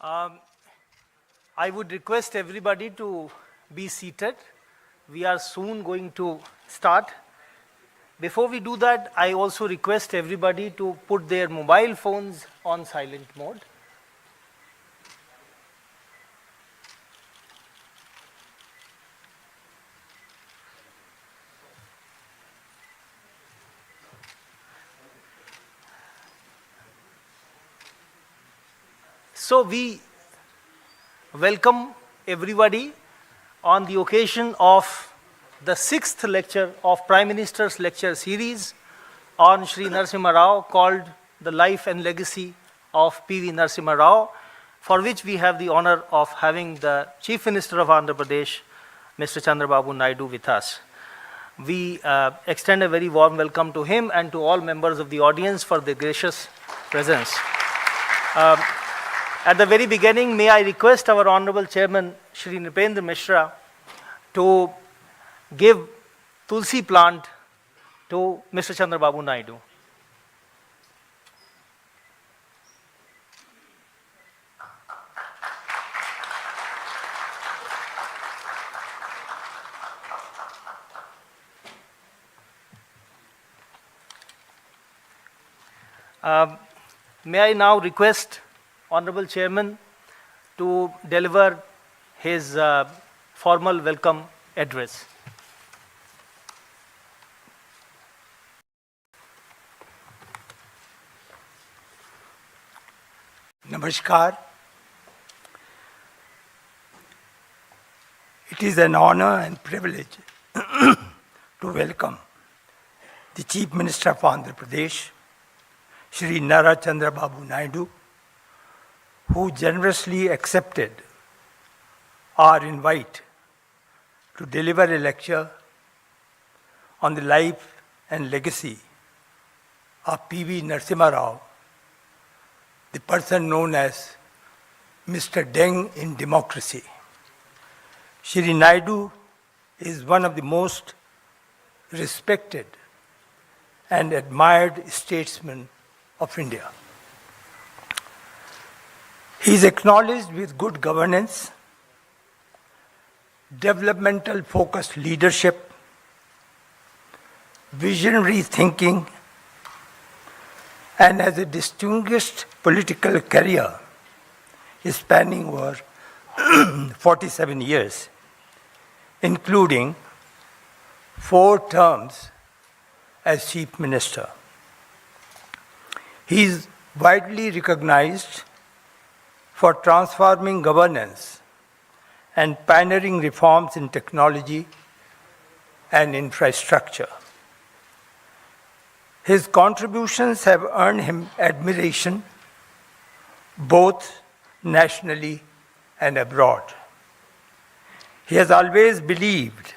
Um, I would request everybody to be seated. We are soon going to start. Before we do that, I also request everybody to put their mobile phones on silent mode. So we welcome everybody on the occasion of the 6th lecture of Prime Minister's lecture series on Shri Narasimha Rao, called The Life and Legacy of P.V. Narasimha Rao, for which we have the honor of having the Chief Minister of Andhra Pradesh, Mr. Chandrababu Naidu, with us. We extend a very warm welcome to him and to all members of the audience for their gracious presence. At the very beginning, may I request our Honorable Chairman, Shri Nripendra Mishra, to give Tulsi plant to Mr. Chandrababu Naidu. May I now request Honorable Chairman to deliver his formal welcome address. Namaskar. It is an honor and privilege to welcome the Chief Minister of Andhra Pradesh, Shri Chandrababu Naidu, who generously accepted our invite to deliver a lecture on the life and legacy of P.V. Narasimha Rao, the person known as Mr. Deng in democracy. Shri Naidu is one of the most respected and admired statesmen of India. He is acknowledged with good governance, developmental focused leadership, visionary thinking, and has a distinguished political career spanning over 47 years, including 4 terms as Chief Minister. He is widely recognized for transforming governance and pioneering reforms in technology and infrastructure. His contributions have earned him admiration both nationally and abroad. He has always believed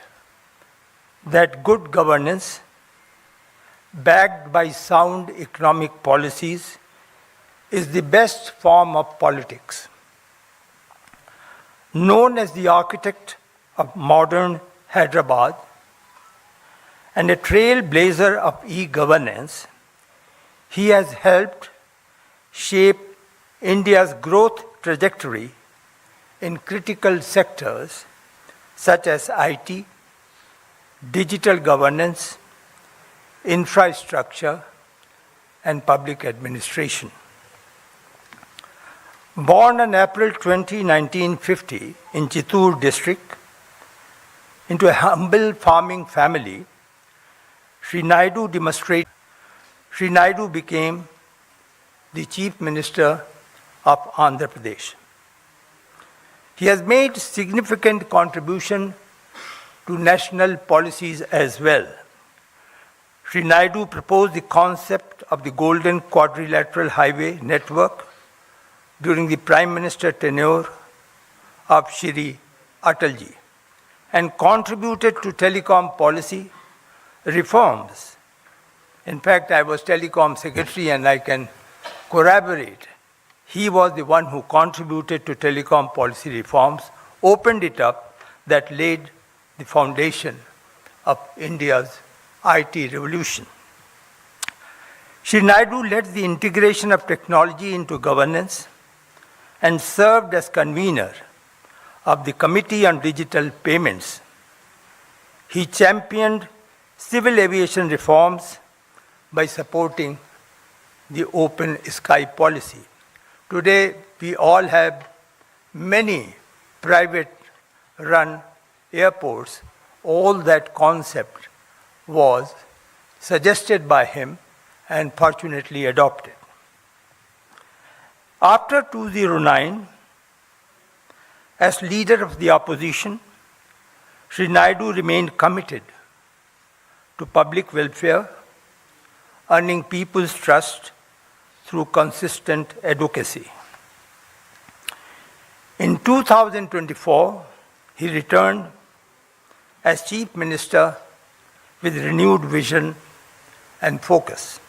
that good governance, backed by sound economic policies, is the best form of politics. Known as the architect of modern Hyderabad and a trailblazer of e-governance, he has helped shape India's growth trajectory in critical sectors such as IT, digital governance, infrastructure, and public administration. Born on April 20, 1950 in Chittoor district into a humble farming family, Shri Naidu became the Chief Minister of Andhra Pradesh. He has made significant contribution to national policies as well. Shri Naidu proposed the concept of the Golden Quadrilateral Highway Network during the Prime Minister tenure of Shri Atalji and contributed to telecom policy reforms. In fact, I was telecom secretary and I can corroborate. He was the one who contributed to telecom policy reforms, opened it up, that laid the foundation of India's IT revolution. Shri Naidu led the integration of technology into governance and served as convener of the Committee on Digital Payments. He championed civil aviation reforms by supporting the open sky policy. Today, we all have many private-run airports. All that concept was suggested by him and fortunately adopted. After 2009, as leader of the opposition, Sri Naidu remained committed to public welfare, earning people's trust through consistent advocacy. In 2024, he returned as Chief Minister with renewed vision and focus.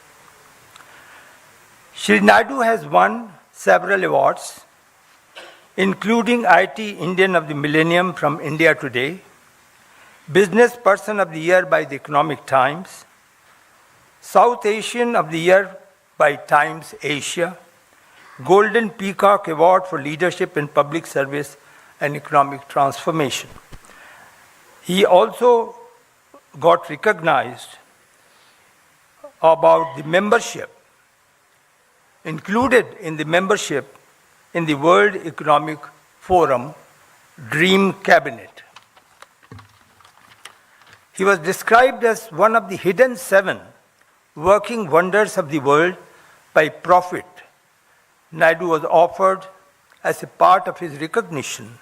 Sri Naidu has won several awards, including IT Indian of the Millennium from India Today, Business Person of the Year by the Economic Times, South Asian of the Year by Times Asia, Golden Peacock Award for Leadership in Public Service and Economic Transformation. He also got recognized about the membership, included in the membership in the World Economic Forum Dream Cabinet. He was described as one of the hidden 7 working wonders of the world by Prophet. Naidu was offered as a part of his recognition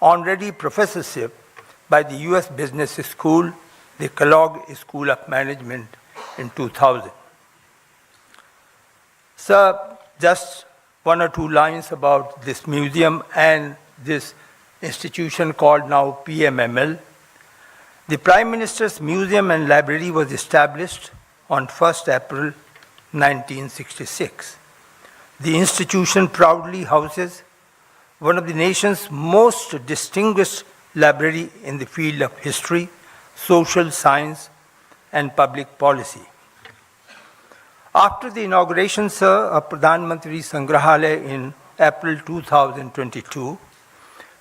honorary professorship by the US Business School, the Kellogg School of Management in 2000. Sir, just 1 or 2 lines about this museum and this institution called now PMML. The Prime Minister's Museum and Library was established on 1st April 1966. The institution proudly houses one of the nation's most distinguished library in the field of history, social science, and public policy. After the inauguration, sir, of Pradhan Mantri Sangrahalaya in April 2022,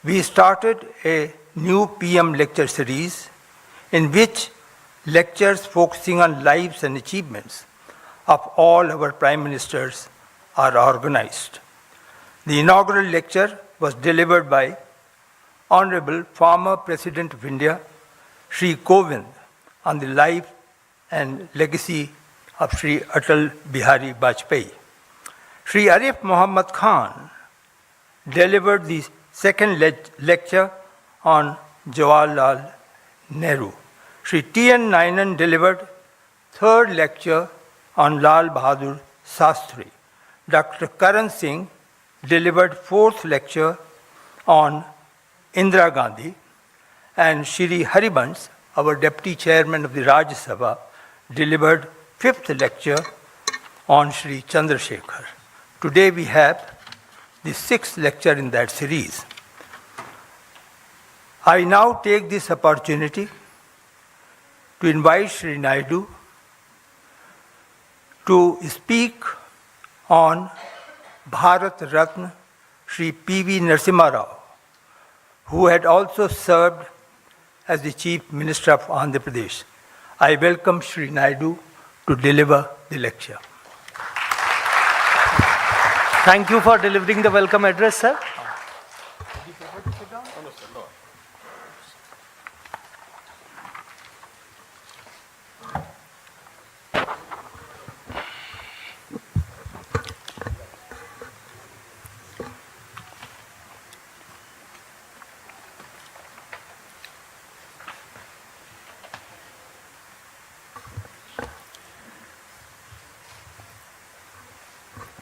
we started a new PM lecture series in which lectures focusing on lives and achievements of all our prime ministers are organized. The inaugural lecture was delivered by Honorable former President of India, Sri Kovind, on the life and legacy of Sri Atal Bihari Vajpayee. Sri Arif Muhammad Khan delivered the second lecture on Jawaharlal Nehru. Sri T.N. Nainan delivered third lecture on Lal Bahadur Shastri. Dr. Karan Singh delivered fourth lecture on Indira Gandhi, and Shri Haribansh, our Deputy Chairman of the Rajya Sabha, delivered fifth lecture on Shri Chandrasekhar. Today we have the 6th lecture in that series. I now take this opportunity to invite Sri Naidu to speak on Bharat Ratna Shri P.V. Narasimha Rao, who had also served as the Chief Minister of Andhra Pradesh. I welcome Sri Naidu to deliver the lecture. Thank you for delivering the welcome address, sir.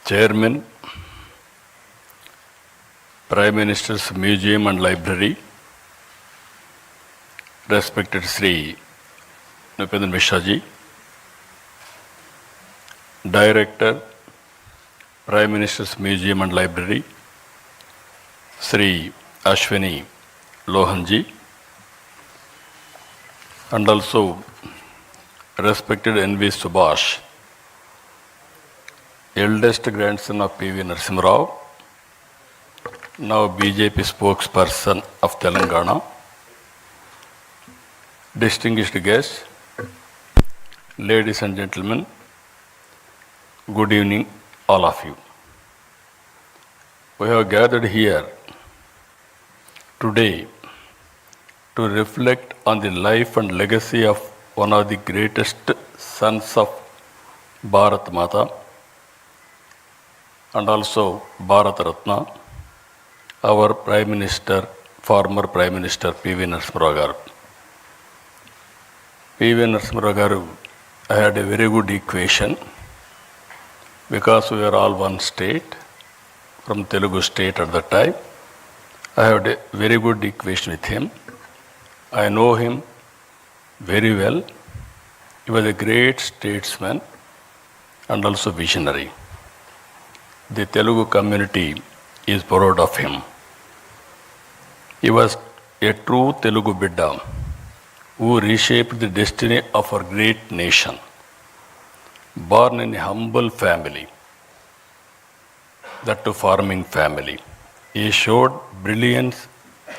Chairman, Prime Minister's Museum and Library, respected Sri Nupendra Mishra ji, Director, Prime Minister's Museum and Library, Sri Ashwini Lohan ji, and also respected N.V. Subhash, eldest grandson of P.V. Narasimha Rao, now BJP spokesperson of Telangana, distinguished guests, ladies and gentlemen, good evening, all of you. We have gathered here today to reflect on the life and legacy of one of the greatest sons of Bharat Mata and also Bharat Ratna, our Prime Minister, former Prime Minister P.V. Narasimha Rao garu. P.V. Narasimha Rao garu, I had a very good equation because we were all one state, from Telugu state at that time. I had a very good equation with him. I know him very well. He was a great statesman and also visionary. The Telugu community is proud of him. He was a true Telugu Bidda who reshaped the destiny of our great nation. Born in a humble family, that too farming family, he showed brilliance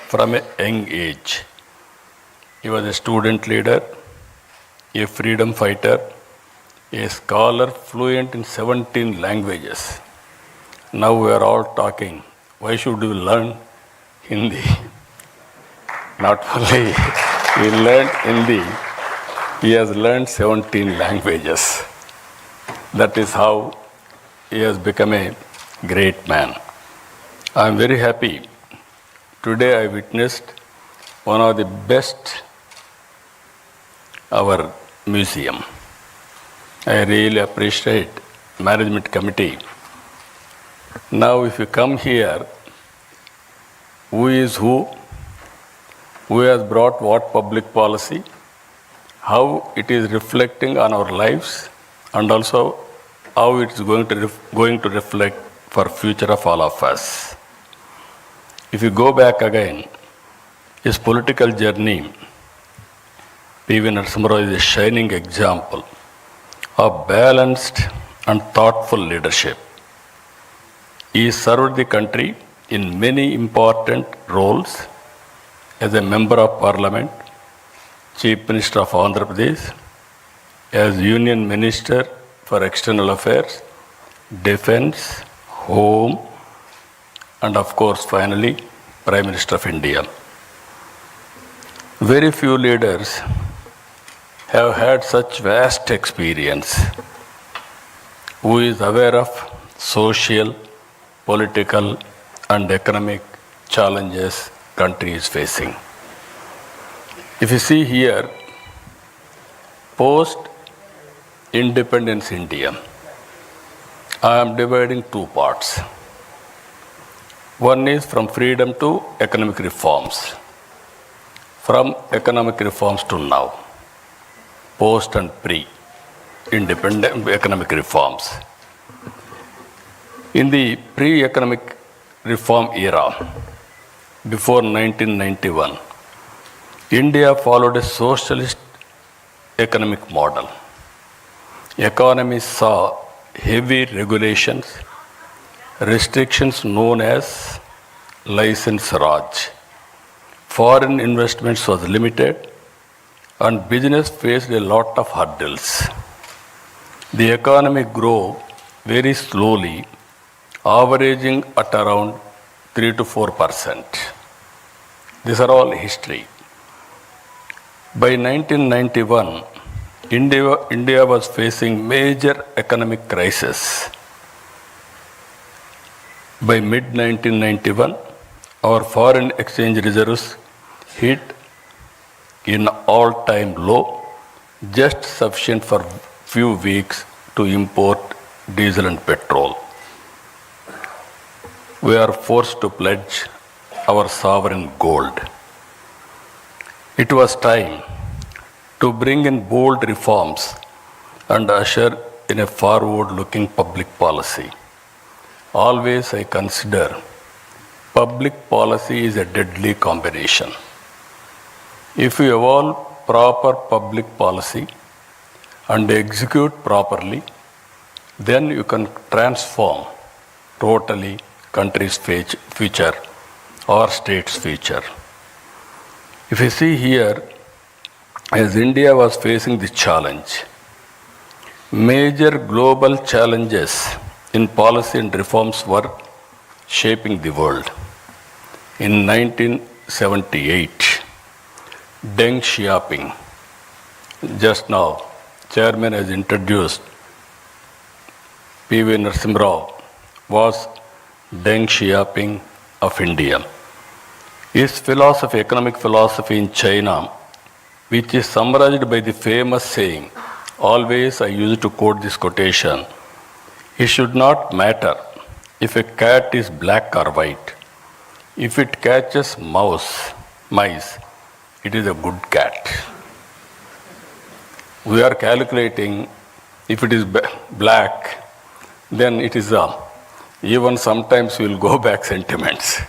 from a young age. He was a student leader, a freedom fighter, a scholar fluent in 17 languages. Now we are all talking, why should we learn Hindi? Not only he learned Hindi, he has learned 17 languages. That is how he has become a great man. I am very happy. Today I witnessed one of the best, our museum. I really appreciate management committee. Now if you come here, who is who has brought what public policy, how it is reflecting on our lives, and also how it is going to reflect for future of all of us. If you go back again, his political journey, P.V. Narasimha Rao is a shining example of balanced and thoughtful leadership. He served the country in many important roles as a member of parliament, Chief Minister of Andhra Pradesh, as Union Minister for External Affairs, Defence, Home, and of course finally Prime Minister of India. Very few leaders have had such vast experience, who is aware of social, political and economic challenges country is facing. If you see here, post-independence India, I am dividing two parts. One is from freedom to economic reforms. From economic reforms to now, post and pre-independent economic reforms. In the pre-economic reform era, before 1991, India followed a socialist economic model. Economy saw heavy regulations, restrictions known as license Raj. Foreign investments was limited and business faced a lot of hurdles. The economy grew very slowly, averaging at around 3 to 4%. These are all history. By 1991, India was facing major economic crisis. By mid-1991, our foreign exchange reserves hit in all-time low, just sufficient for few weeks to import diesel and petrol. We are forced to pledge our sovereign gold. It was time to bring in bold reforms and usher in a forward-looking public policy. Always I consider public policy is a deadly combination. If you evolve proper public policy and execute properly, then you can transform totally country's future or state's future. If you see here, as India was facing this challenge, major global challenges in policy and reforms were shaping the world. In 1978, Deng Xiaoping, just now, Chairman has introduced P.V. Narasimha Rao, was Deng Xiaoping of India. His philosophy, economic philosophy in China, which is summarized by the famous saying, always I used to quote this quotation, it should not matter if a cat is black or white. If it catches mice, it is a good cat. We are calculating if it is black, then it is even sometimes we will go back sentiments.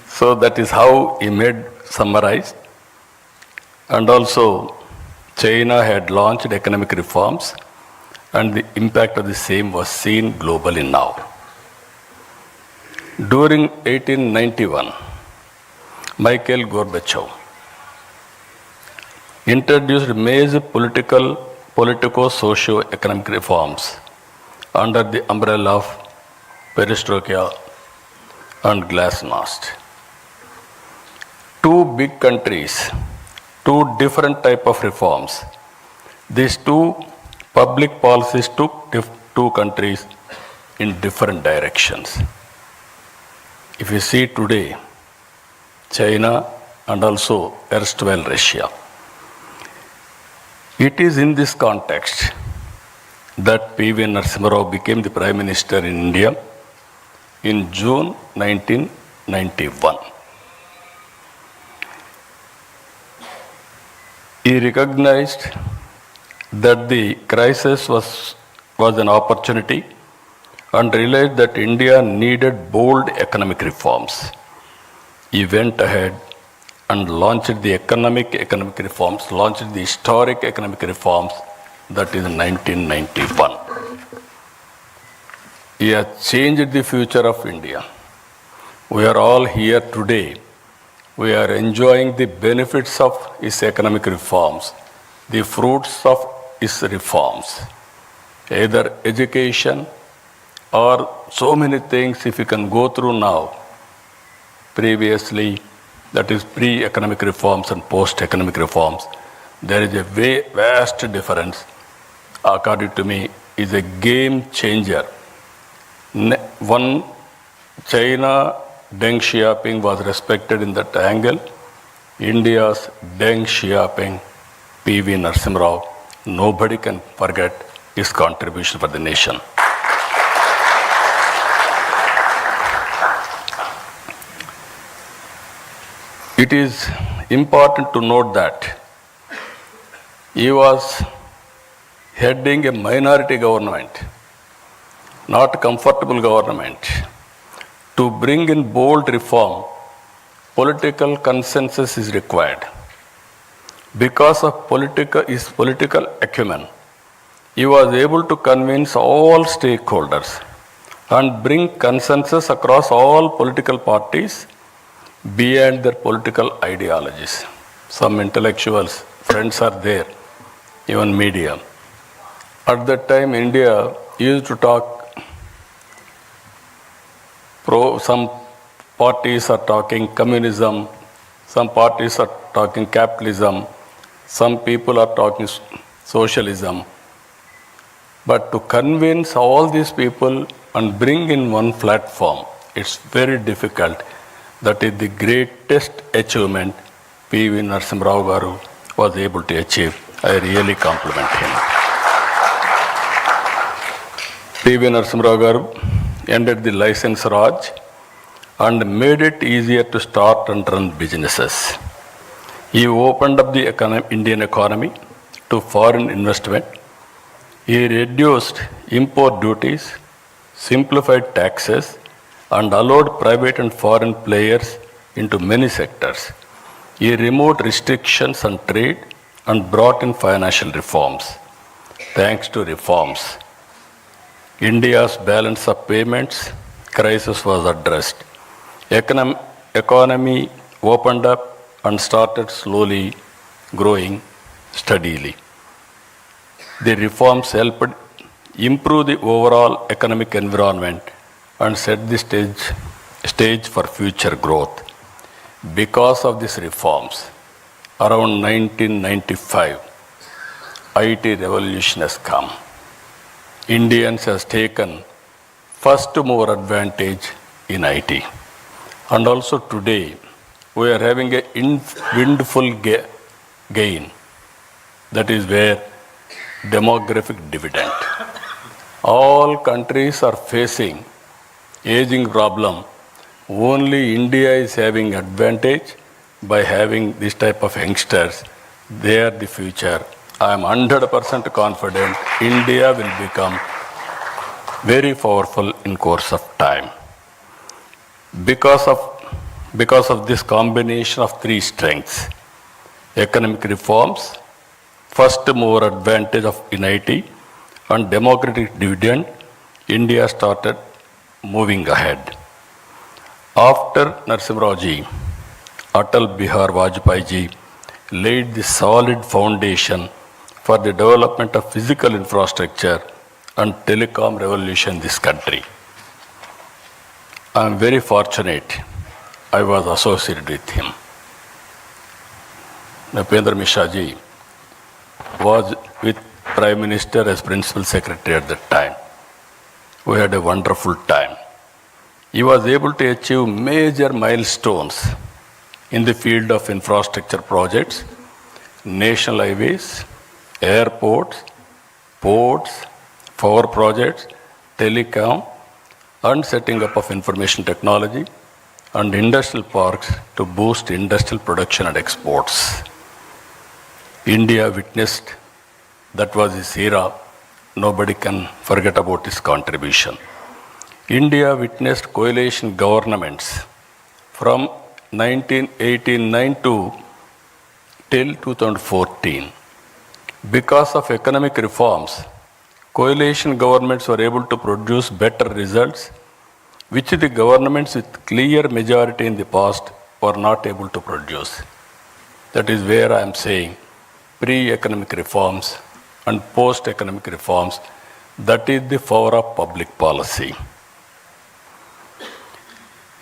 So that is how he made summarized. And also China had launched economic reforms and the impact of the same was seen globally now. During 1891, Mikhail Gorbachev introduced major politico-socio-economic reforms under the umbrella of perestroika and glasnost. Two big countries, two different type of reforms. These two public policies took two countries in different directions. If you see today, China and also erstwhile Russia, it is in this context that P.V. Narasimha Rao became the Prime Minister in India in June 1991. He recognized that the crisis was an opportunity and realized that India needed bold economic reforms. He went ahead and launched the economic reforms, launched the historic economic reforms, that is in 1991. He has changed the future of India. We are all here today. We are enjoying the benefits of his economic reforms, the fruits of his reforms, either education or so many things if you can go through now. Previously, that is pre-economic reforms and post-economic reforms, there is a vast difference. According to me, is a game changer. One, China, Deng Xiaoping was respected in that angle. India's Deng Xiaoping, P.V. Narasimha Rao, nobody can forget his contribution for the nation. It is important to note that he was heading a minority government, not a comfortable government. To bring in bold reform, political consensus is required. Because of his political acumen, he was able to convince all stakeholders and bring consensus across all political parties beyond their political ideologies. Some intellectuals, friends are there, even media. At that time, India used to talk some parties are talking communism, some parties are talking capitalism, some people are talking socialism. But to convince all these people and bring in one platform, it's very difficult. That is the greatest achievement P.V. Narasimha Rao Garu was able to achieve. I really compliment him. P.V. Narasimha Rao Garu ended the license Raj and made it easier to start and run businesses. He opened up the Indian economy to foreign investment. He reduced import duties, simplified taxes, and allowed private and foreign players into many sectors. He removed restrictions on trade and brought in financial reforms. Thanks to reforms, India's balance of payments crisis was addressed. Economy opened up and started slowly growing steadily. The reforms helped improve the overall economic environment and set the stage for future growth. Because of these reforms, around 1995, IT revolution has come. Indians has taken first mover advantage in IT. And also today, we are having a windfall gain. That is where demographic dividend. All countries are facing aging problem. Only India is having advantage by having this type of youngsters. They are the future. I am 100% confident India will become very powerful in course of time. Because of this combination of three strengths, economic reforms, first mover advantage in IT, and democratic dividend, India started moving ahead. After Narasimha Rao ji, Atal Bihar Vajpayee ji laid the solid foundation for the development of physical infrastructure and telecom revolution in this country. I am very fortunate I was associated with him. Napendra Mishra ji was with Prime Minister as Principal Secretary at that time. We had a wonderful time. He was able to achieve major milestones in the field of infrastructure projects, national highways, airports, ports, power projects, telecom, and setting up of information technology and industrial parks to boost industrial production and exports. India witnessed, that was his era, nobody can forget about his contribution. India witnessed coalition governments from 1989 till 2014. Because of economic reforms, coalition governments were able to produce better results, which the governments with clear majority in the past were not able to produce. That is where I am saying pre-economic reforms and post-economic reforms, that is the power of public policy.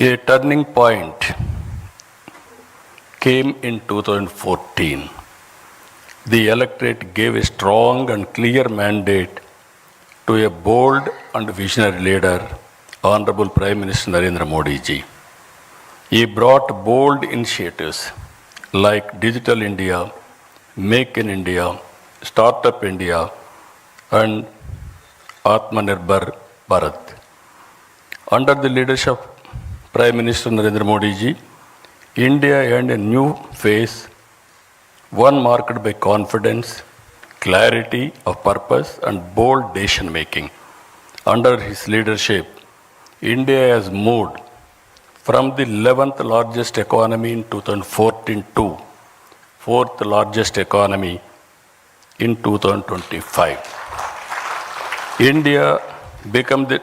A turning point came in 2014. The electorate gave a strong and clear mandate to a bold and visionary leader, Honorable Prime Minister Narendra Modi ji. He brought bold initiatives like Digital India, Make in India, Startup India, and Atmanirbhar Bharat. Under the leadership of Prime Minister Narendra Modi ji, India earned a new phase, one marked by confidence, clarity of purpose, and bold decision making. Under his leadership, India has moved from the 11th largest economy in 2014 to 4th largest economy in 2025. India became the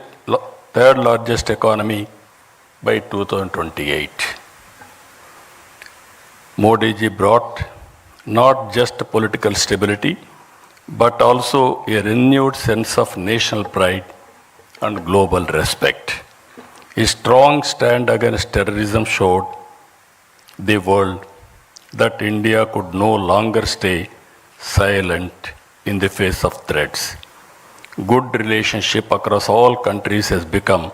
third largest economy by 2028. Modi ji brought not just political stability, but also a renewed sense of national pride and global respect. His strong stand against terrorism showed the world that India could no longer stay silent in the face of threats. Good relationship across all countries has become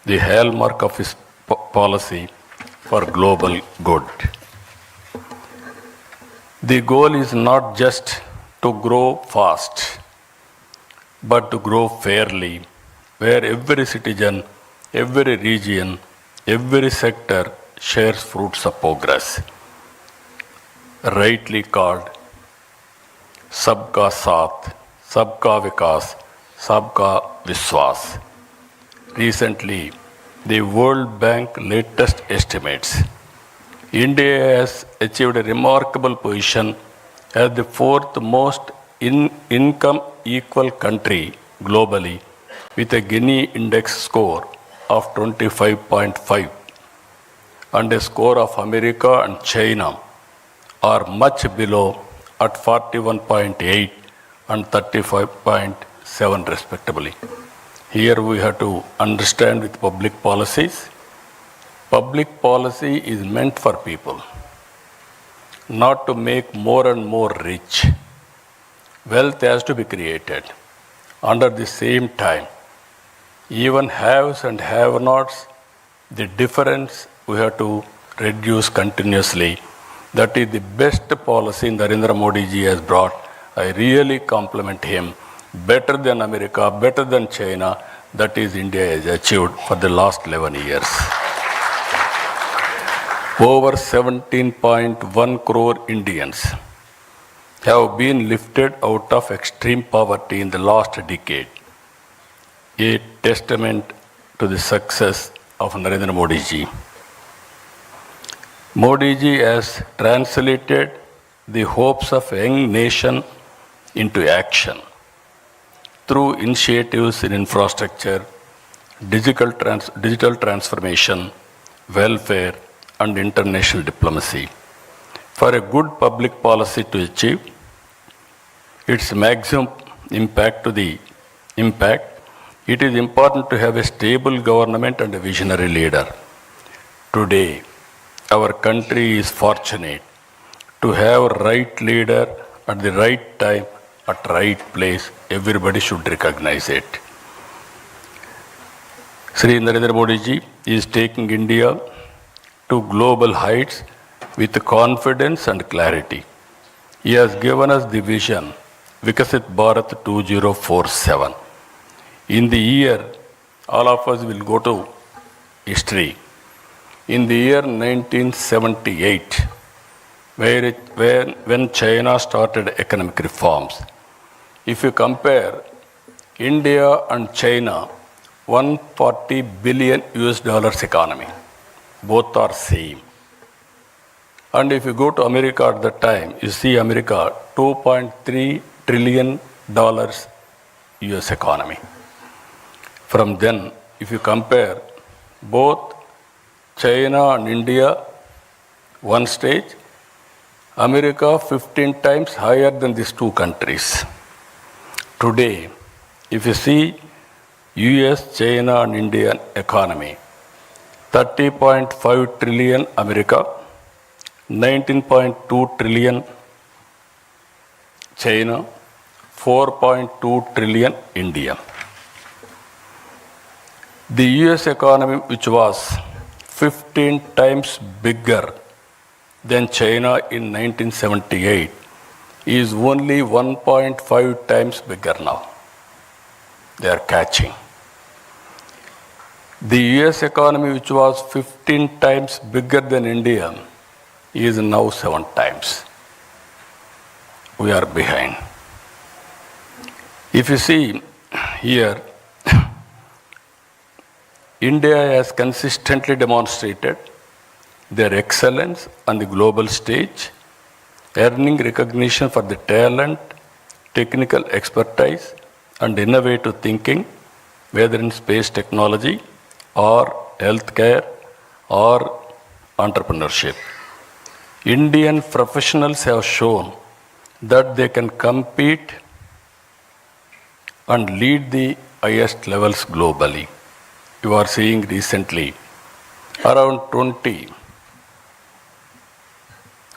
the hallmark of his policy for global good. The goal is not just to grow fast, but to grow fairly, where every citizen, every region, every sector shares fruits of progress. Rightly called Sabka Saath, Sabka Vikas, Sabka Vishwas. Recently, the World Bank latest estimates, India has achieved a remarkable position as the fourth most income equal country globally with a Gini index score of 25.5 and a score of America and China are much below at 41.8 and 35.7 respectively. Here we have to understand with public policies. Public policy is meant for people, not to make more and more rich. Wealth has to be created. Under the same time, even haves and have-nots, the difference we have to reduce continuously. That is the best policy Narendra Modi ji has brought. I really compliment him. Better than America, better than China, that is India has achieved for the last 11 years. Over 17.1 crore Indians have been lifted out of extreme poverty in the last decade. A testament to the success of Narendra Modi ji. Modi ji has translated the hopes of a young nation into action through initiatives in infrastructure, digital transformation, welfare, and international diplomacy. For a good public policy to achieve its maximum impact, it is important to have a stable government and a visionary leader. Today, our country is fortunate to have a right leader at the right time, at right place. Everybody should recognize it. Sri Narendra Modi ji is taking India to global heights with confidence and clarity. He has given us the vision, Vikasit Bharat 2047. In the year, all of us will go to history. In the year 1978, when China started economic reforms, if you compare India and China, 140 billion US dollars economy, both are same. And if you go to America at that time, you see America, $2.3 trillion US economy. From then, if you compare both China and India, one stage, America 15 times higher than these two countries. Today, if you see US, China and Indian economy, 30.5 trillion America, 19.2 trillion China, 4.2 trillion India. The US economy, which was 15 times bigger than China in 1978, is only 1.5 times bigger now. They are catching. The US economy, which was 15 times bigger than India, is now 7 times. We are behind. If you see here, India has consistently demonstrated their excellence on the global stage, earning recognition for the talent, technical expertise, and innovative thinking, whether in space technology or healthcare or entrepreneurship. Indian professionals have shown that they can compete and lead the highest levels globally. You are seeing recently around 20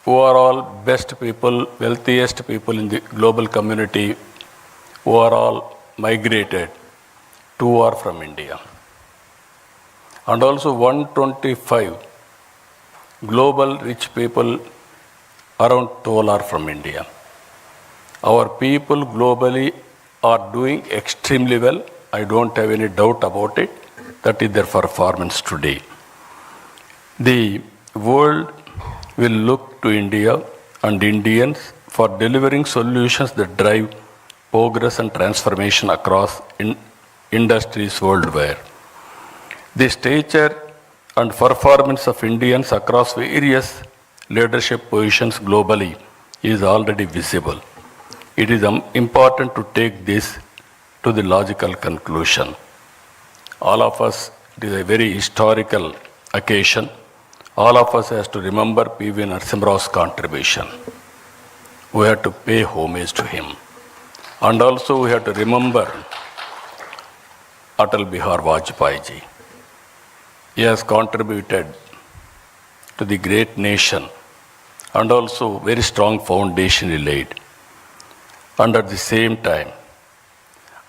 who are all best people, wealthiest people in the global community, who are all migrated, 2 are from India. And also 125 global rich people, around 12 are from India. Our people globally are doing extremely well. I don't have any doubt about it. That is their performance today. The world will look to India and Indians for delivering solutions that drive progress and transformation across industries worldwide. The stature and performance of Indians across various leadership positions globally is already visible. It is important to take this to the logical conclusion. All of us It is a very historical occasion. All of us has to remember P.V. Narasimha Rao's contribution. We have to pay homage to him. And also we have to remember Atal Bihar Vajpayee ji. He has contributed to the great nation and also very strong foundation he laid. And at the same time,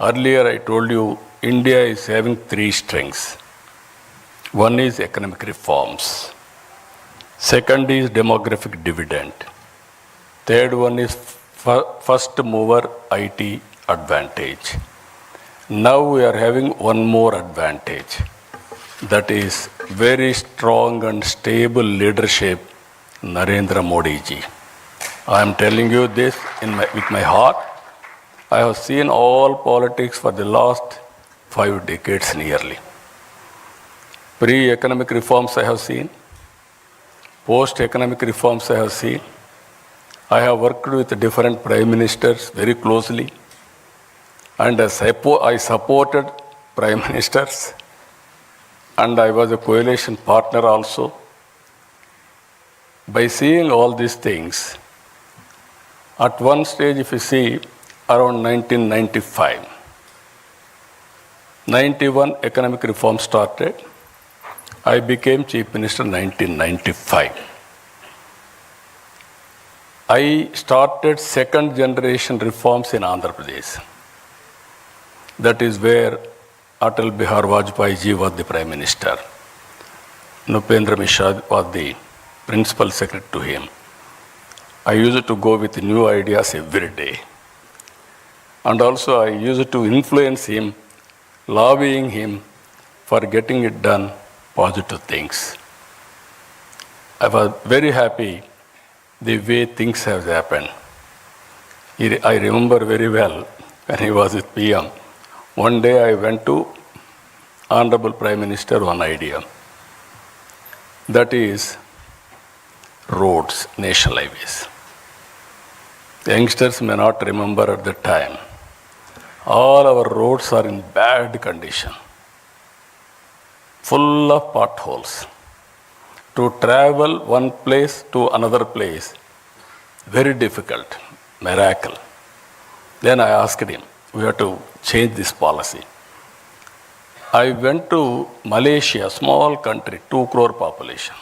earlier I told you India is having three strengths. One is economic reforms. Second is demographic dividend. Third one is first mover IT advantage. Now we are having one more advantage. That is very strong and stable leadership, Narendra Modi ji. I am telling you this with my heart. I have seen all politics for the last 5 decades nearly. Pre-economic reforms I have seen. Post-economic reforms I have seen. I have worked with different prime ministers very closely. And I supported prime ministers. And I was a coalition partner also. By seeing all these things, at one stage, if you see, around 1995, 91 economic reform started. I became Chief Minister in 1995. I started second generation reforms in Andhra Pradesh. That is where Atal Bihar Vajpayee ji was the Prime Minister. Nupendra Mishra was the Principal Secretary to him. I used to go with new ideas every day. And also I used to influence him, lobbying him for getting it done, positive things. I was very happy the way things have happened. I remember very well when he was with PM. One day I went to Honorable Prime Minister one idea. That is roads, national highways. The youngsters may not remember at the time. All our roads are in bad condition, full of potholes. To travel one place to another place, very difficult, miracle. Then I asked him, we have to change this policy. I went to Malaysia, small country, 2 crore population.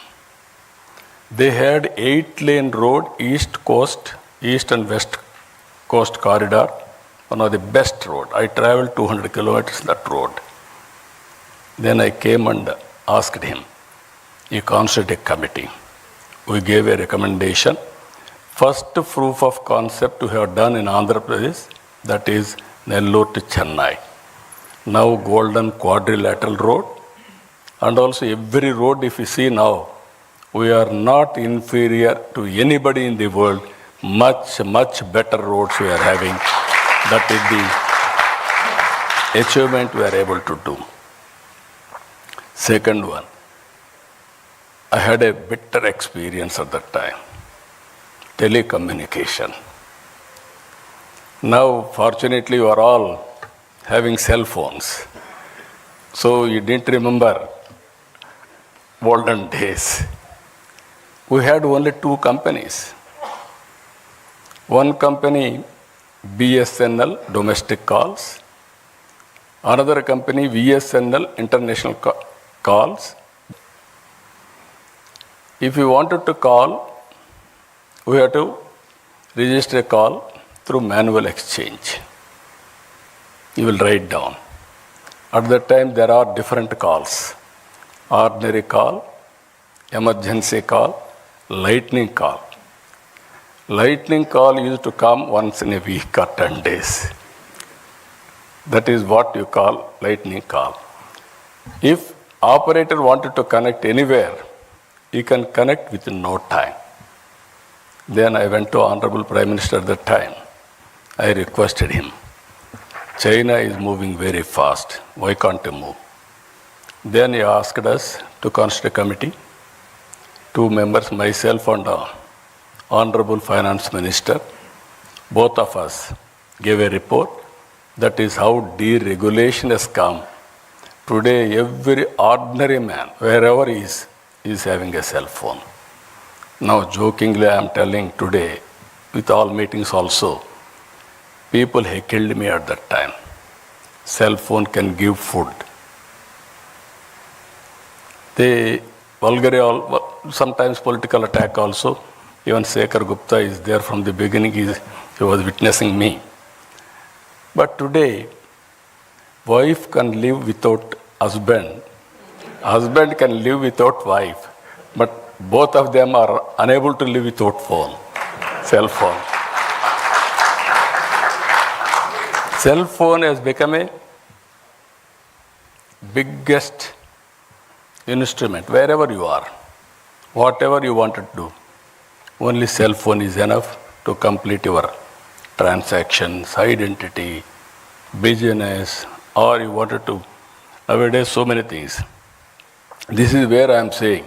They had 8-lane road, east and west coast corridor, one of the best road. I traveled 200 kilometers that road. Then I came and asked him, he constituted a committee. We gave a recommendation. First proof of concept we have done in Andhra Pradesh, that is Nellore to Chennai. Now golden quadrilateral road. And also every road if you see now, we are not inferior to anybody in the world. Much, much better roads we are having. That is the achievement we are able to do. Second one, I had a bitter experience at that time. Telecommunication. Now, fortunately, you are all having cell phones. So you didn't remember olden days. We had only 2 companies. One company, BSNL, domestic calls. Another company, VSNL, international calls. If you wanted to call, we have to register a call through manual exchange. You will write down. At that time, there are different calls. Ordinary call, emergency call, lightning call. Lightning call used to come once in a week or 10 days. That is what you call lightning call. If operator wanted to connect anywhere, he can connect within no time. Then I went to Honorable Prime Minister at that time. I requested him, China is moving very fast. Why can't you move? Then he asked us to constitute a committee. 2 members, myself and Honorable Finance Minister, both of us gave a report. That is how deregulation has come Today, every ordinary man, wherever he is having a cell phone. Now, jokingly, I am telling today, with all meetings also, people heckled me at that time. Cell phone can give food. They vulgar, sometimes political attack also. Even Shekhar Gupta is there from the beginning. He was witnessing me. But today, wife can live without husband. Husband can live without wife. But both of them are unable to live without phone, cell phone. Cell phone has become a biggest instrument wherever you are, whatever you want to do. Only cell phone is enough to complete your transactions, identity, business, or you wanted to. Nowadays, so many things. This is where I am saying.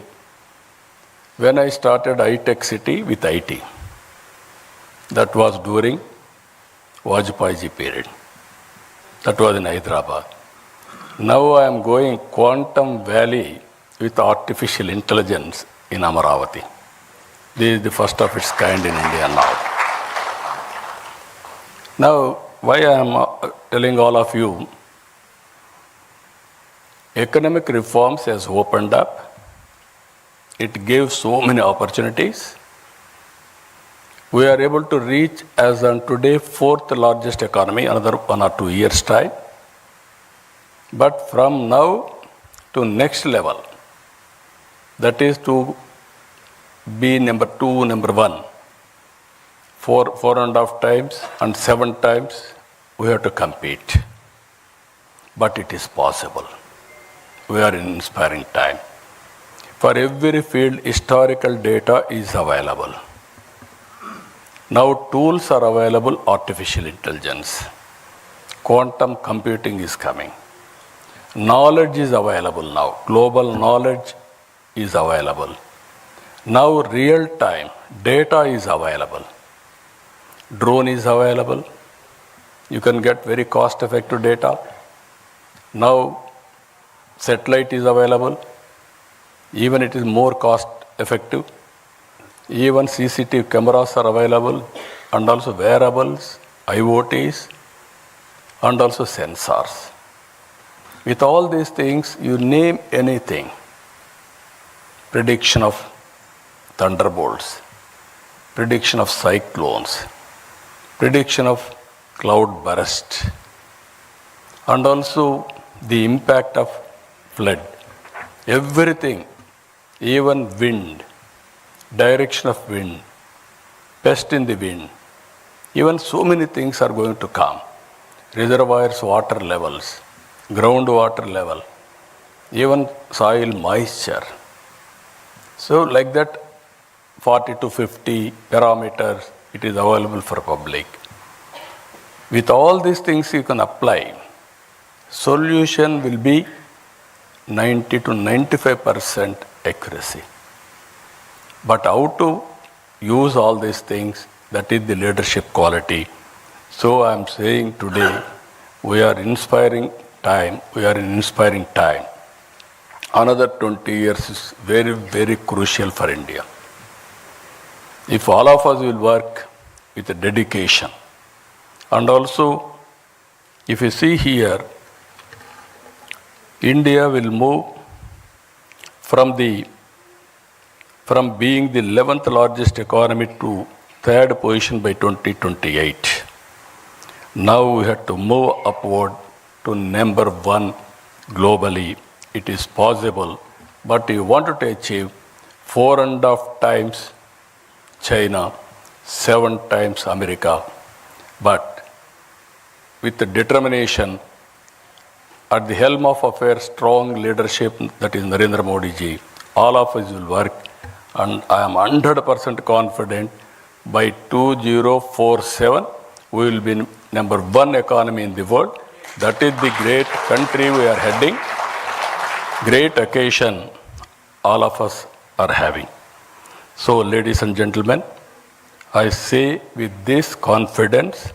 When I started high-tech city with IT, that was during Vajpayee period. That was in Hyderabad. Now I am going Quantum Valley with artificial intelligence in Amaravati. This is the first of its kind in India now. Now, why I am telling all of you, economic reforms has opened up. It gave so many opportunities. We are able to reach, as on today, fourth largest economy, another 1 or 2 years' time. But from now to next level, that is to be number 2, number 1, 4.5 times and 7 times, we have to compete. But it is possible. We are in inspiring time. For every field, historical data is available. Now tools are available, artificial intelligence. Quantum computing is coming. Knowledge is available now. Global knowledge is available. Now real time data is available. Drone is available. You can get very cost effective data. Now satellite is available. Even it is more cost effective. Even CCTV cameras are available, and also wearables, IoTs, and also sensors. With all these things, you name anything. Prediction of thunderbolts, prediction of cyclones, prediction of cloud burst, and also the impact of flood. Everything, even wind, direction of wind, pest in the wind, even so many things are going to come. Reservoirs, water levels, groundwater level, even soil moisture. So like that, 40 to 50 parameters, it is available for public. With all these things you can apply, solution will be 90 to 95% accuracy. But how to use all these things, that is the leadership quality. So I am saying today, we are inspiring time. Another 20 years is very, very crucial for India. If all of us will work with a dedication, and also if you see here, India will move from being the 11th largest economy to 3rd position by 2028. Now we have to move upward to number 1 globally. It is possible, but you wanted to achieve 4.5 times China, 7 times America. But with the determination, at the helm of affairs, strong leadership, that is Narendra Modi ji, all of us will work, and I am 100% confident by 2047 we will be number 1 economy in the world. That is the great country we are heading, great occasion all of us are having. So ladies and gentlemen, I say with this confidence,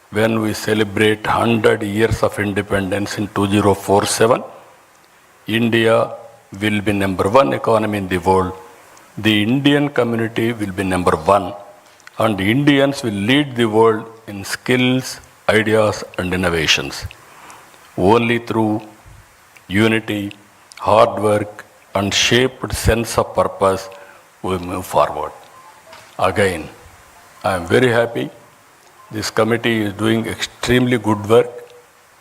when we celebrate 100 years of independence in 2047, India will be number one economy in the world. The Indian community will be number one, and Indians will lead the world in skills, ideas, and innovations. Only through unity, hard work, and shaped sense of purpose we move forward. Again, I am very happy. This committee is doing extremely good work.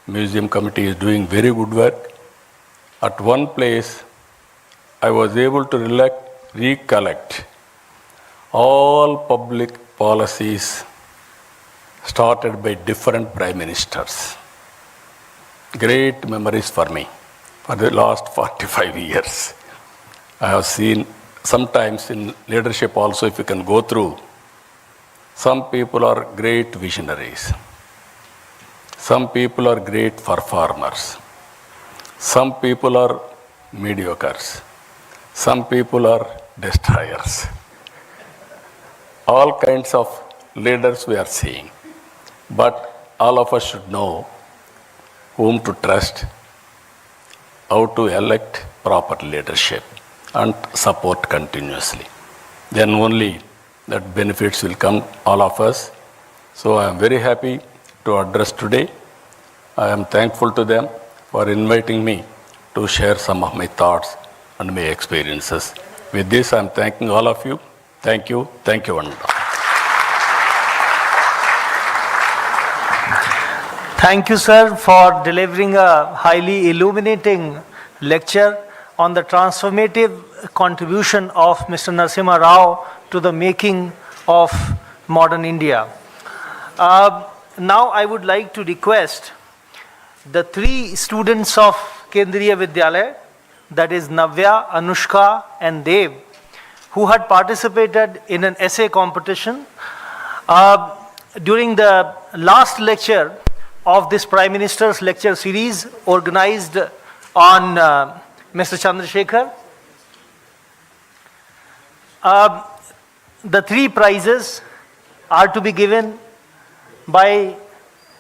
Museum committee is doing very good work. At one place, I was able to recollect all public policies started by different prime ministers. Great memories for me for the last 45 years. I have seen sometimes in leadership also, if you can go through, some people are great visionaries. Some people are great performers. Some people are mediocres. Some people are destroyers. All kinds of leaders we are seeing. But all of us should know whom to trust, how to elect proper leadership, and support continuously. Then only that benefits will come all of us. So I am very happy to address today. I am thankful to them for inviting me to share some of my thoughts and my experiences. With this, I am thanking all of you. Thank you. Thank you, Vanda. Thank you, sir, for delivering a highly illuminating lecture on the transformative contribution of Mr. Narasimha Rao to the making of modern India. Now I would like to request the three students of Kendriya Vidyalaya, that is Navya, Anushka and Dev, who had participated in an essay competition. During the last lecture of this Prime Minister's lecture series organized on Mr. Chandrasekhar, the three prizes are to be given by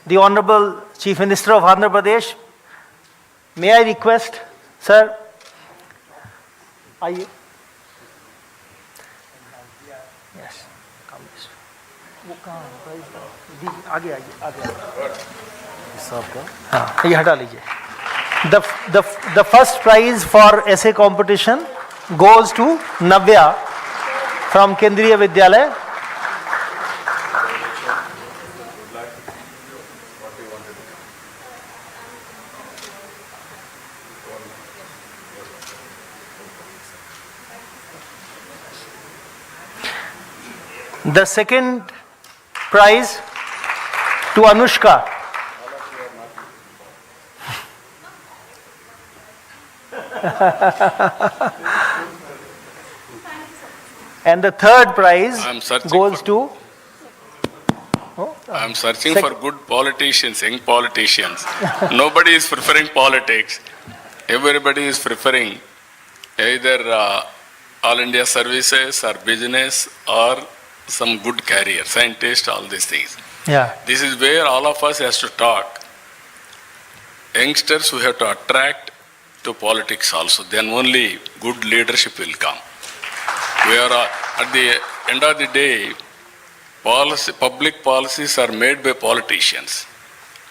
the Honorable Chief Minister of Andhra Pradesh. May I request, sir? Are you? Yes. Come this way. वो कहाँ है? Prize दी आगे आइए आगे सबका हाँ ये हटा लीजिए. The first prize for essay competition goes to Navya from Kendriya Vidyalaya. The second prize to Anushka. And the third prize goes to... I am searching for good politicians, young politicians. Nobody is preferring politics. Everybody is preferring either all India services or business or some good career, scientist, all these things. Yeah. This is where all of us has to talk. Youngsters we have to attract to politics also. Then only good leadership will come. We are at the end of the day, public policies are made by politicians,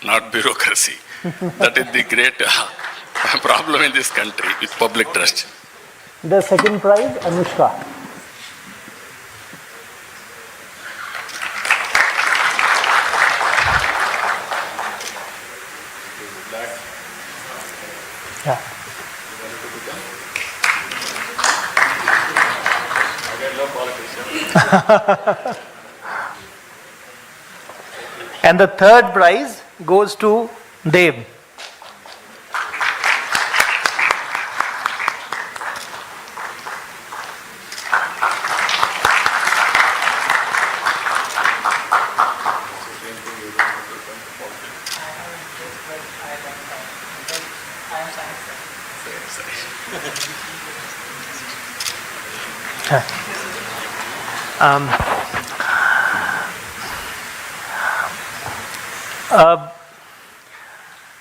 not bureaucracy. That is the great problem in this country with public trust. The second prize, Anushka. Yeah. And the third prize goes to Dev.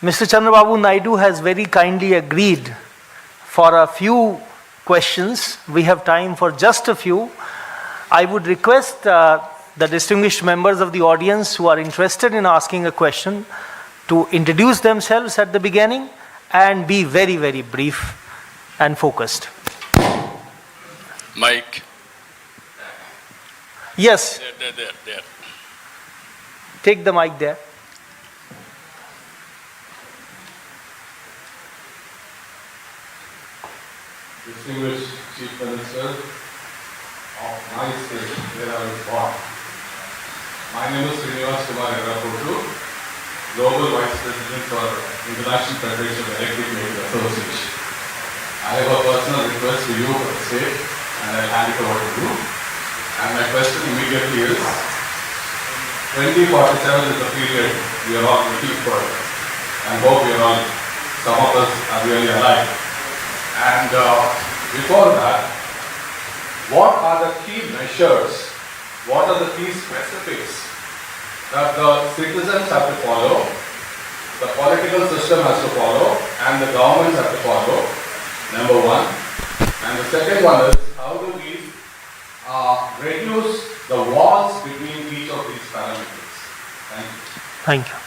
Mr. Chandrababu Naidu has very kindly agreed for a few questions. We have time for just a few. I would request the distinguished members of the audience who are interested in asking a question to introduce themselves at the beginning and be very, very brief and focused. Mike. Yes, There. take the mic there. Distinguished Chief Minister of my state, where I was born. My name is Global Vice President for International Federation of Electric Vehicle Association. I have a personal request to you for the state, and I'll hand it over to you. And my question immediately is, 2047 is the period we are all looking for, and hope we are all, some of us are really alive. And before that, what are the key measures, what are the key specifics that the citizens have to follow, the political system has to follow, and the governments have to follow, number one. And the second one is, how do we reduce the walls between each of these parameters? Thank you. Thank you.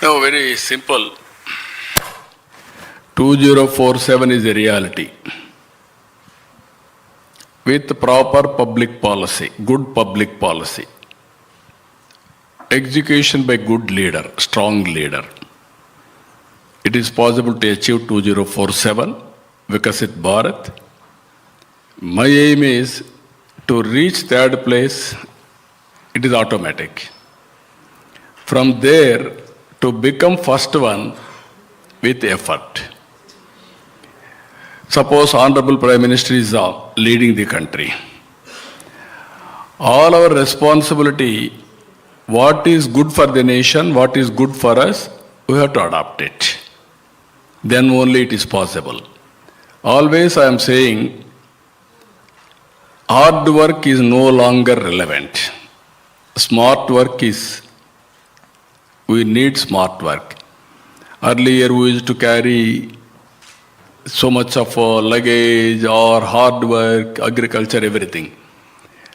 No, very simple. 2047 is a reality. With proper public policy, good public policy, execution by good leader, strong leader, it is possible to achieve 2047 Vikasit Bharat. My aim is to reach third place, it is automatic. From there, to become first one with effort. Suppose Honorable Prime Minister is leading the country. All our responsibility, what is good for the nation, what is good for us, we have to adopt it. Then only it is possible. Always I am saying, hard work is no longer relevant. Smart work is, we need smart work. Earlier we used to carry so much of luggage or hard work, agriculture, everything.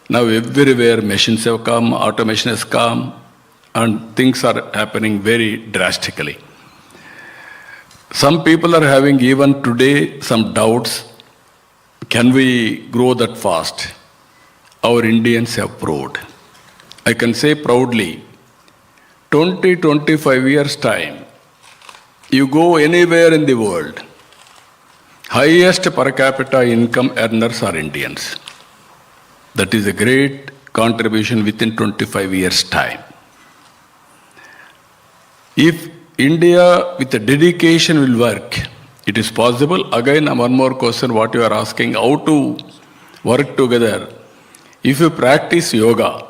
Now everywhere machines have come, automation has come, and things are happening very drastically. Some people are having even today some doubts. Can we grow that fast? Our Indians have proved. I can say proudly, 20-25 years time, you go anywhere in the world, highest per capita income earners are Indians. That is a great contribution within 25 years' time. If India with a dedication will work, it is possible. Again, one more question, what you are asking, how to work together. If you practice yoga,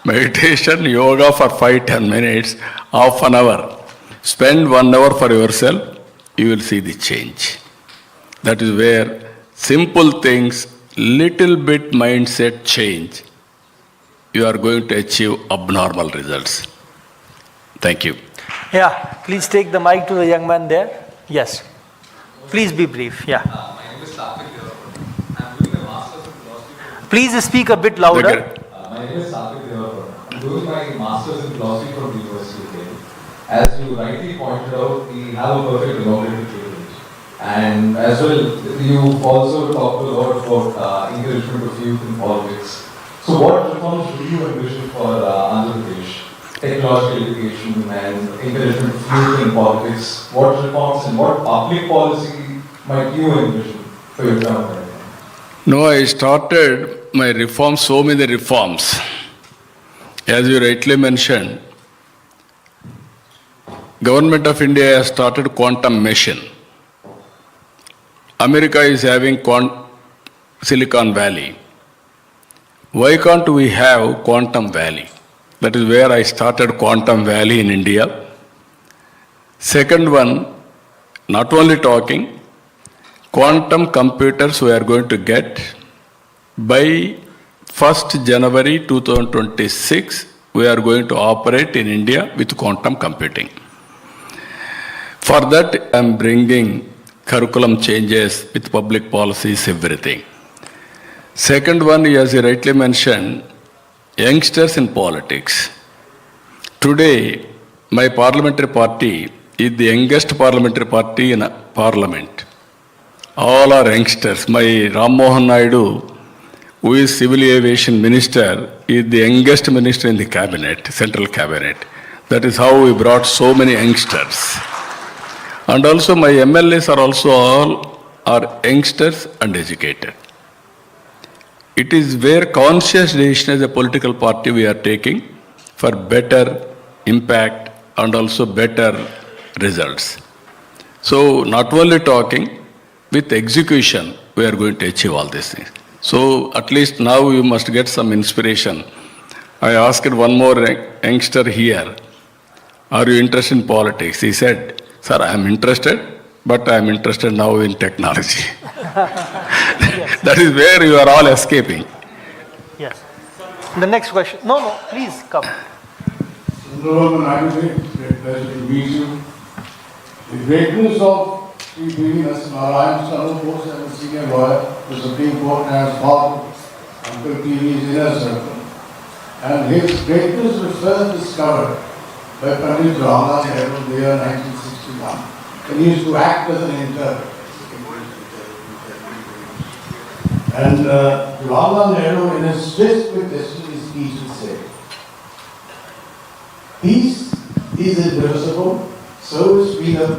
meditation, yoga for 5-10 minutes, half an hour, spend 1 hour for yourself, you will see the change. That is where simple things, little bit mindset change, you are going to achieve abnormal results. Thank you. Yeah, please take the mic to the young man there. Yes. Please be brief. Yeah. My name is Sathik. I'm doing a master's in philosophy. Please speak a bit louder. My name is Sathik. I'm doing my master's in philosophy from the University of Delhi. As you rightly pointed out, we have a perfect democratic privilege. And as well, you also talked a lot about encouragement of youth in politics. So what reforms do you envision for Andhra Pradesh? Technological education and encouragement of youth in politics. What reforms and what public policy might you envision for your government? No, I started my reforms, so many reforms. As you rightly mentioned, Government of India has started quantum mission. America is having Silicon Valley. Why can't we have Quantum Valley? That is where I started Quantum Valley in India. Second one, not only talking, quantum computers we are going to get by 1st January 2026, we are going to operate in India with quantum computing. For that, I'm bringing curriculum changes with public policies, everything. Second one, as you rightly mentioned, youngsters in politics. Today, my parliamentary party is the youngest parliamentary party in parliament. All are youngsters. My Ram Mohan Naidu, who is civil aviation minister, is the youngest minister in the cabinet, central cabinet. That is how we brought so many youngsters. And also my MLAs are also all are youngsters and educated. It is where conscious decision as a political party we are taking for better impact and also better results. So not only talking, with execution, we are going to achieve all these things. So at least now you must get some inspiration. I asked one more youngster here, are you interested in politics? He said, sir, I am interested, but I am interested now in technology. That is where you are all escaping. Yes. The next question. No, please come. Chandrababu Naidu, great pleasure to meet you. The greatness of Sri P.V. Narasimha Rao, I am Chandrababu, I am a senior lawyer, the Supreme Court, and has followed Uncle P.V.'s inner circle. And his greatness was first discovered by Pandit Jawaharlal Nehru in the year 1961. And he used to act as an interpreter. And Jawaharlal Nehru, in his Twist with Destiny speech, would say, peace is indivisible, so is freedom,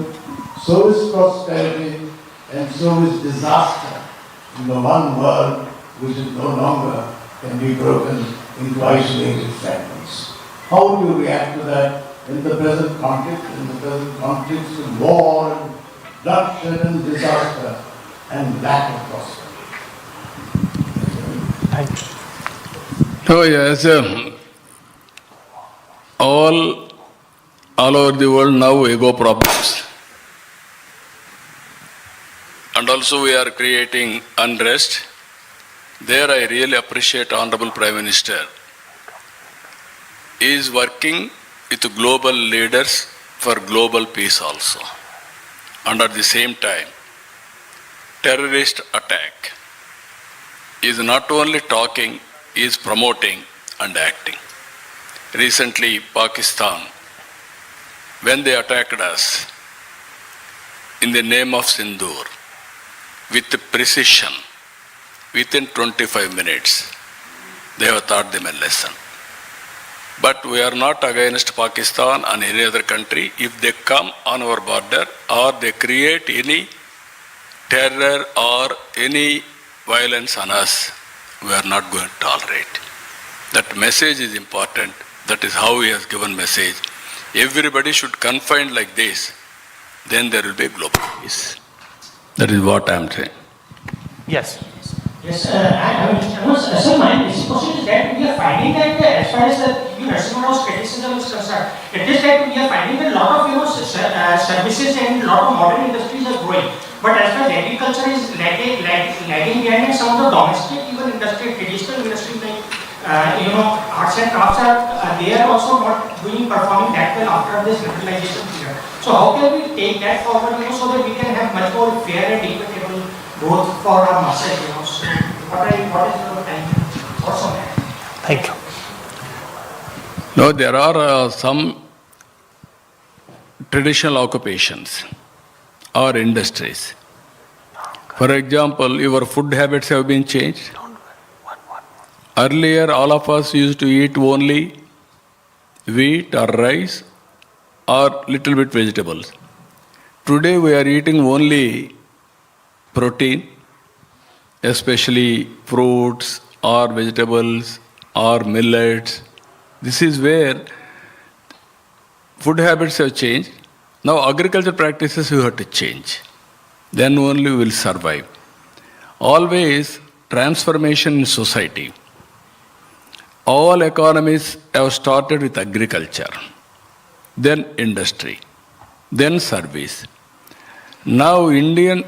so is prosperity, and so is disaster in the one world which is no longer can be broken into isolated fragments. How do you react to that in the present conflict, of war and bloodshed and disaster and lack of prosperity? Oh yes, all over the world now ego problems. And also we are creating unrest. There I really appreciate Honorable Prime Minister. He is working with global leaders for global peace also. And at the same time, terrorist attack is not only talking, he is promoting and acting. Recently, Pakistan, when they attacked us in the name of Sindoor, with precision, within 25 minutes, they have taught them a lesson. But we are not against Pakistan and any other country. If they come on our border or they create any terror or any violence on us, we are not going to tolerate. That message is important. That is how he has given message. Everybody should confine like this. Then there will be global peace. That is what I am saying. Yes. Yes, so my question is that we are finding that as far as the Narasimha Rao's criticism is concerned, it is that we are finding that a lot of services and a lot of modern industries are growing. But as far as agriculture is lagging behind, and some of the domestic even industry, traditional industries like arts and crafts they are also not performing that well after this liberalization period. So how can we take that forward, so that we can have much more fair and equitable growth for our masses, So what is your time? What's on that? Thank you. No, there are some traditional occupations or industries. For example, your food habits have been changed. Earlier, all of us used to eat only wheat or rice or little bit vegetables. Today, we are eating only protein, especially fruits or vegetables or millets. This is where food habits have changed. Now agriculture practices we have to change. Then only we will survive. Always transformation in society. All economies have started with agriculture, then industry, then service. Now Indian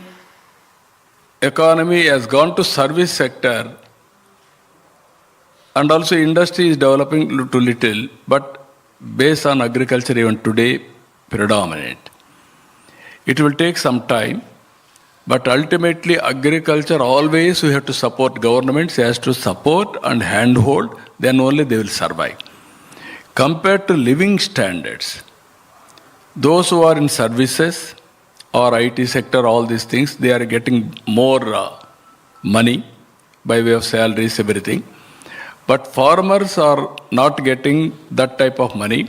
economy has gone to service sector, and also industry is developing little, but based on agriculture even today predominant. It will take some time, but ultimately agriculture always we have to support, governments has to support and handhold, then only they will survive. Compared to living standards, those who are in services or IT sector, all these things, they are getting more money by way of salaries, everything. But farmers are not getting that type of money,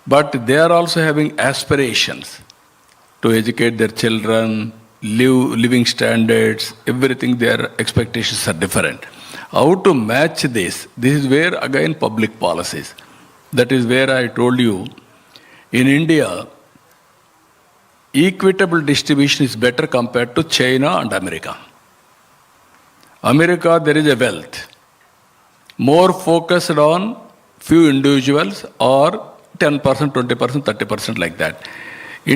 but they are also having aspirations to educate their children, living standards, everything, their expectations are different. How to match this? This is where, again, public policies. That is where I told you, in India, equitable distribution is better compared to China and America. America, there is a wealth, more focused on few individuals or 10%, 20%, 30% like that.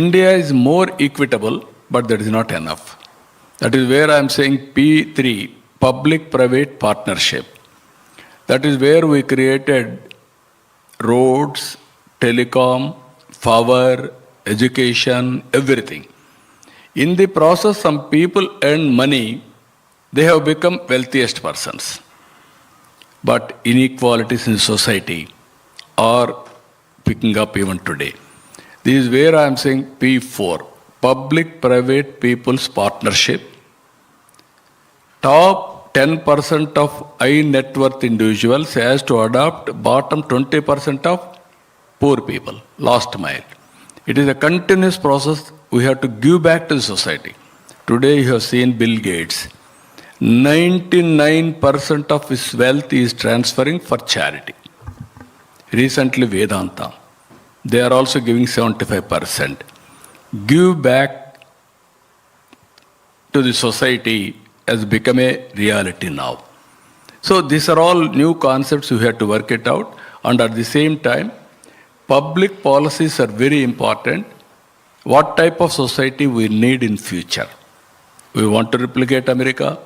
India is more equitable, but that is not enough. That is where I am saying P3, public-private partnership. That is where we created roads, telecom, power, education, everything. In the process, some people earn money, they have become wealthiest persons. But inequalities in society are picking up even today. This is where I am saying P4, public-private people's partnership. Top 10% of high net worth individuals has to adopt bottom 20% of poor people, last mile. It is a continuous process. We have to give back to the society. Today you have seen Bill Gates. 99% of his wealth is transferring for charity. Recently Vedanta, they are also giving 75%. Give back to the society has become a reality now. So these are all new concepts, we have to work it out. And at the same time, public policies are very important. What type of society we need in future? We want to replicate America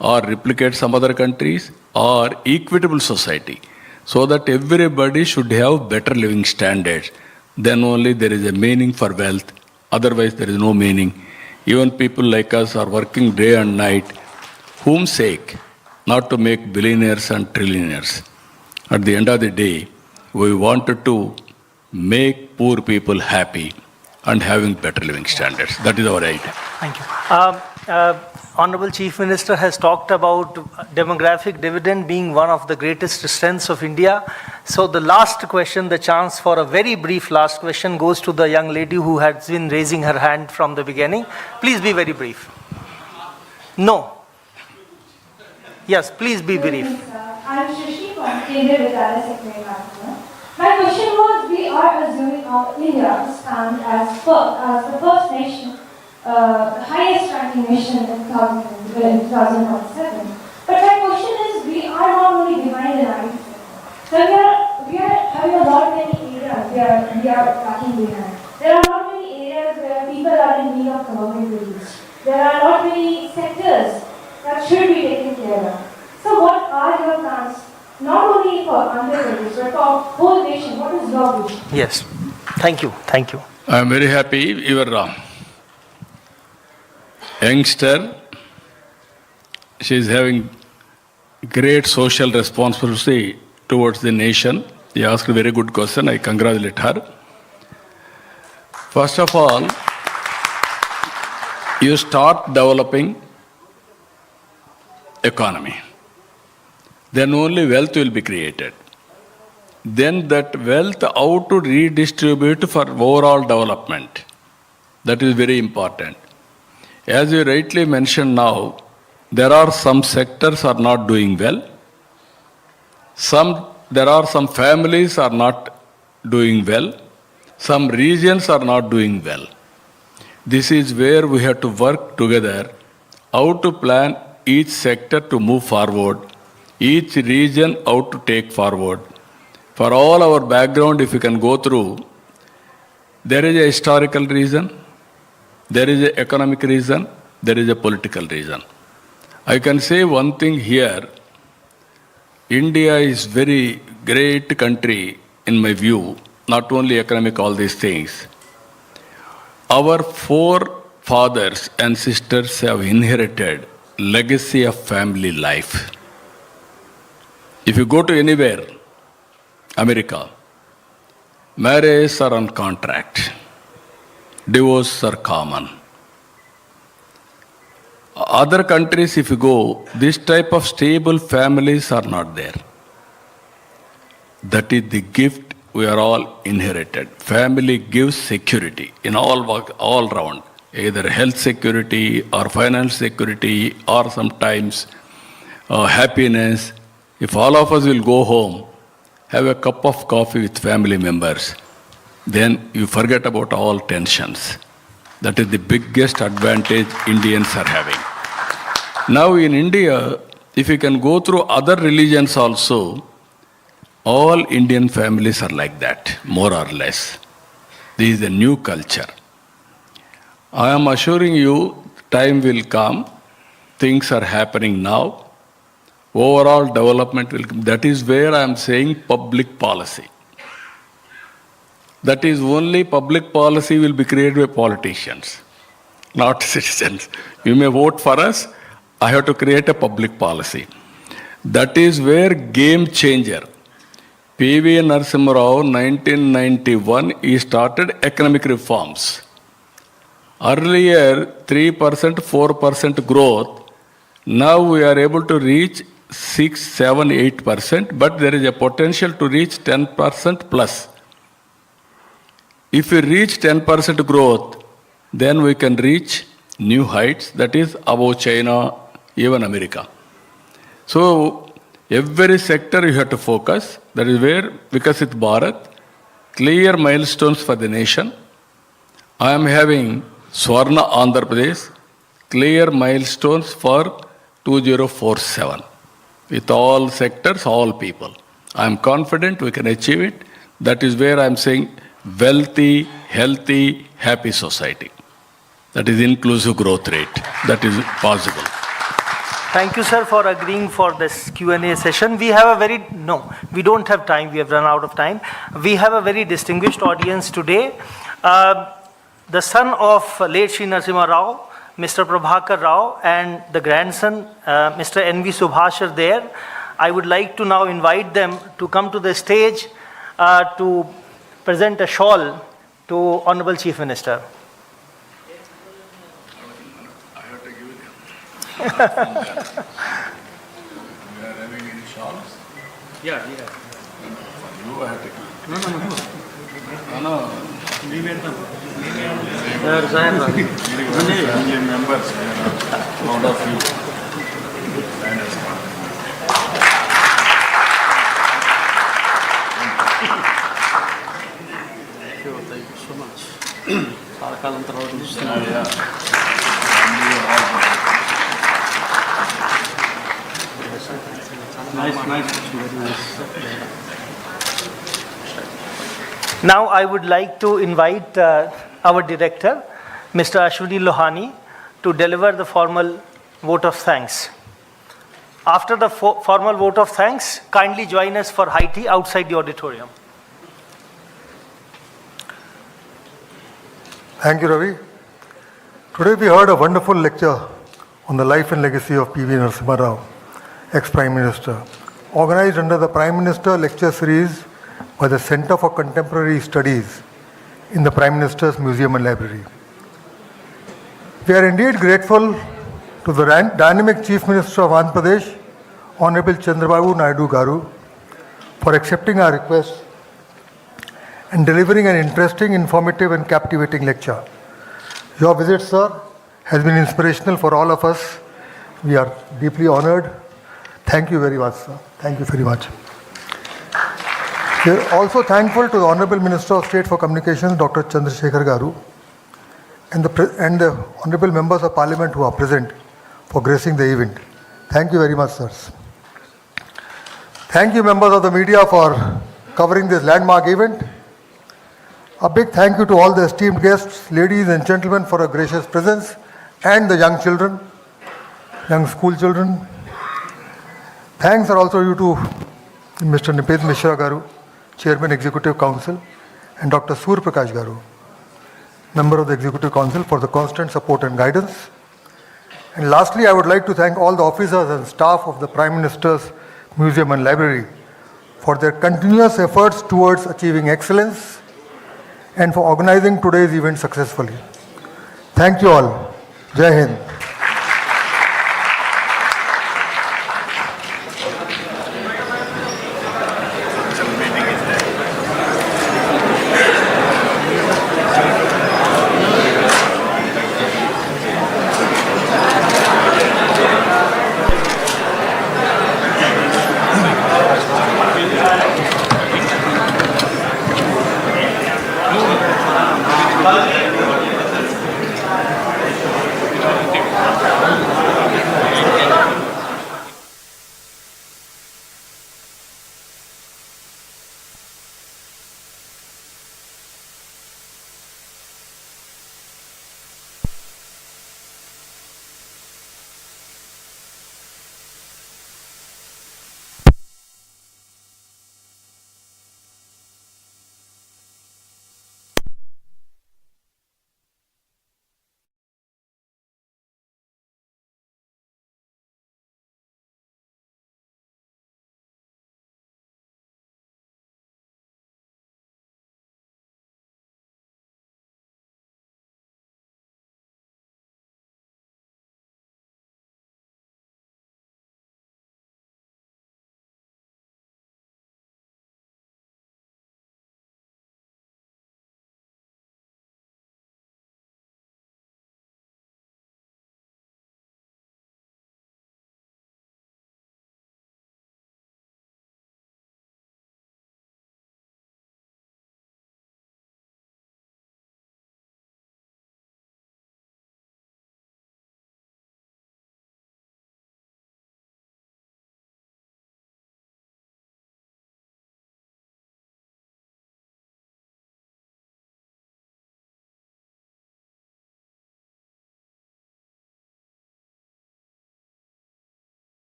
or replicate some other countries or equitable society so that everybody should have better living standards. Then only there is a meaning for wealth. Otherwise there is no meaning. Even people like us are working day and night. Whom sake? Not to make billionaires and trillionaires. At the end of the day, we wanted to make poor people happy and having better living standards. That is our idea. Thank you. Honorable Chief Minister has talked about demographic dividend being one of the greatest strengths of India. So the last question, the chance for a very brief last question goes to the young lady who has been raising her hand from the beginning. Please be very brief. No. Yes, please be brief. I am Shashi from India Vidyalaya Secretary. My question was, we are assuming India to stand as the first nation, the highest ranking nation in 2047. But my question is, we are not only behind the 90%. So we are having a lot many areas we are tracking behind. There are not many areas where people are in need of government relief. There are not many sectors that should be taken care of. So what are your plans, not only for Andhra Pradesh, but for whole nation? What is your vision? Yes. Thank you. Thank you. I am very happy your youngster, she is having great social responsibility towards the nation. He asked a very good question. I congratulate her. First of all, you start developing economy. Then only wealth will be created. Then that wealth, how to redistribute for overall development. That is very important. As you rightly mentioned now, there are some sectors are not doing well. There are some families are not doing well. Some regions are not doing well. This is where we have to work together, how to plan each sector to move forward, each region how to take forward. For all our background, if you can go through, there is a historical reason, there is an economic reason, there is a political reason. I can say one thing here, India is very great country in my view, not only economic, all these things. our forefathers and sisters have inherited legacy of family life. If you go to anywhere, America, marriages are on contract, divorces are common. Other countries, if you go, this type of stable families are not there. That is the gift we are all inherited. Family gives security in all round, either health security or financial security or sometimes happiness. If all of us will go home, have a cup of coffee with family members, then you forget about all tensions. That is the biggest advantage Indians are having. Now in India, if you can go through other religions also, all Indian families are like that, more or less. This is a new culture. I am assuring you, time will come, things are happening now, overall development will come. That is where I am saying public policy. That is only public policy will be created by politicians, not citizens. You may vote for us, I have to create a public policy. That is where game changer. P.V. Narasimha Rao, 1991, he started economic reforms. Earlier, 3%, 4% growth. Now we are able to reach 6, 7, 8%, but there is a potential to reach 10% plus. If we reach 10% growth, then we can reach new heights, that is above China, even America. So, every sector you have to focus. That is where Vikasit Bharat, clear milestones for the nation. I am having Swarna Andhra Pradesh, clear milestones for 2047. With all sectors, all people. I am confident we can achieve it. That is where I am saying wealthy, healthy, happy society. That is inclusive growth rate. That is possible. Thank you, sir, for agreeing for this Q&A session. We have a very, no, we don't have time. We have run out of time. We have a very distinguished audience today. The son of late Shri Narasimha Rao, Mr. Prabhakar Rao, and the grandson, Mr. N.V. Subhash are there. I would like to now invite them to come to the stage to present a shawl to Honorable Chief Minister. We are having any shawls? Yeah. You have to give. No. Family members, proud of you. Thank you so much. Nice. Now I would like to invite our director, Mr. Ashwini Lohani, to deliver the formal vote of thanks. After the formal vote of thanks, kindly join us for high tea outside the auditorium. Thank you, Ravi. Today we heard a wonderful lecture on the life and legacy of P.V. Narasimha Rao, ex-Prime Minister, organized under the Prime Minister Lecture Series by the Center for Contemporary Studies in the Prime Minister's Museum and Library. We are indeed grateful to the dynamic Chief Minister of Andhra Pradesh, Honorable Chandrababu Naidu Garu, for accepting our request and delivering an interesting, informative and captivating lecture. Your visit, sir, has been inspirational for all of us. We are deeply honored. Thank you very much, sir. Thank you very much. We are also thankful to the Honorable Minister of State for Communications, Dr. Chandrasekhar Garu, and the Honorable Members of Parliament who are present for gracing the event. Thank you very much, sirs. Thank you, members of the media, for covering this landmark event. A big thank you to all the esteemed guests, ladies and gentlemen, for a gracious presence, and the young children, young school children. Thanks are also due to Mr. Nipet Mishra Garu, Chairman Executive Council, and Dr. Sur Prakash Garu. member of the Executive Council, for the constant support and guidance. And lastly, I would like to thank all the officers and staff of the Prime Minister's Museum and Library for their continuous efforts towards achieving excellence and for organizing today's event successfully. Thank you all. Jai Hind.